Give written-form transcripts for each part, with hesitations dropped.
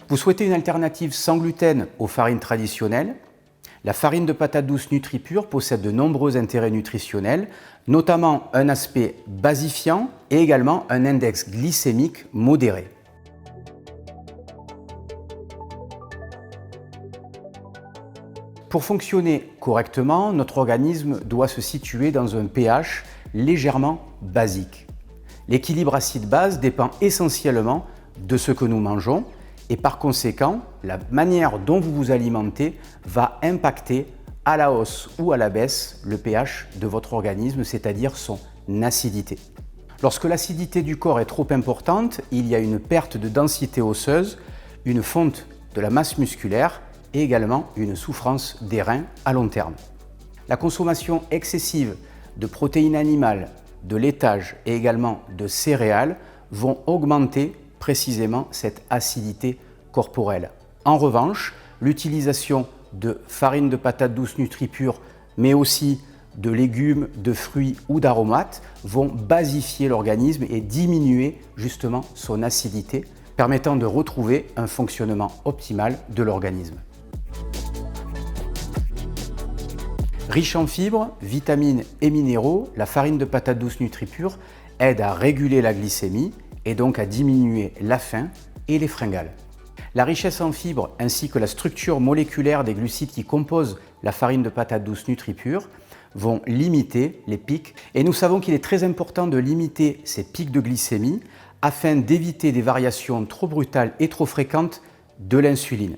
Vous souhaitez une alternative sans gluten aux farines traditionnelles? La farine de patate douce NutriPure possède de nombreux intérêts nutritionnels, notamment un aspect basifiant et également un index glycémique modéré. Pour fonctionner correctement, notre organisme doit se situer dans un pH légèrement basique. L'équilibre acide-base dépend essentiellement de ce que nous mangeons et par conséquent, la manière dont vous vous alimentez va impacter à la hausse ou à la baisse le pH de votre organisme, c'est-à-dire son acidité. Lorsque l'acidité du corps est trop importante, il y a une perte de densité osseuse, une fonte de la masse musculaire et également une souffrance des reins à long terme. La consommation excessive de protéines animales, de laitage et également de céréales vont augmenter précisément cette acidité corporelle. En revanche, l'utilisation de farine de patate douce NutriPure, mais aussi de légumes, de fruits ou d'aromates vont basifier l'organisme et diminuer justement son acidité, permettant de retrouver un fonctionnement optimal de l'organisme. Riche en fibres, vitamines et minéraux, la farine de patate douce NutriPure aide à réguler la glycémie et donc à diminuer la faim et les fringales. La richesse en fibres ainsi que la structure moléculaire des glucides qui composent la farine de patate douce NutriPure vont limiter les pics et nous savons qu'il est très important de limiter ces pics de glycémie afin d'éviter des variations trop brutales et trop fréquentes de l'insuline.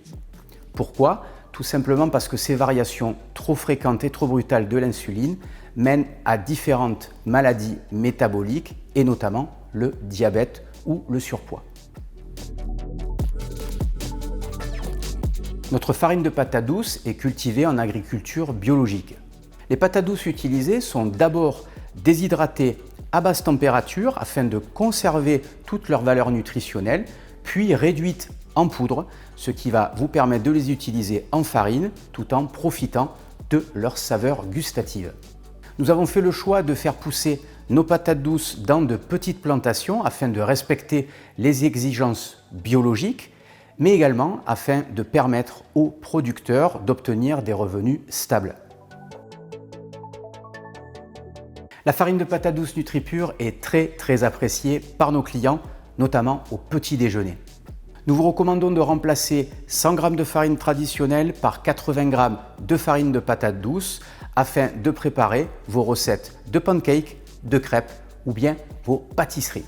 Pourquoi ? Tout simplement parce que ces variations trop fréquentes et trop brutales de l'insuline mènent à différentes maladies métaboliques et notamment le diabète ou le surpoids. Notre farine de patate douce est cultivée en agriculture biologique. Les patates douces utilisées sont d'abord déshydratées à basse température afin de conserver toutes leurs valeurs nutritionnelles, puis réduites en poudre, ce qui va vous permettre de les utiliser en farine tout en profitant de leur saveur gustative. Nous avons fait le choix de faire pousser nos patates douces dans de petites plantations afin de respecter les exigences biologiques, mais également afin de permettre aux producteurs d'obtenir des revenus stables. La farine de patate douce NutriPure est très appréciée par nos clients, notamment au petit déjeuner. Nous vous recommandons de remplacer 100 g de farine traditionnelle par 80 g de farine de patate douce afin de préparer vos recettes de pancakes, de crêpes ou bien vos pâtisseries.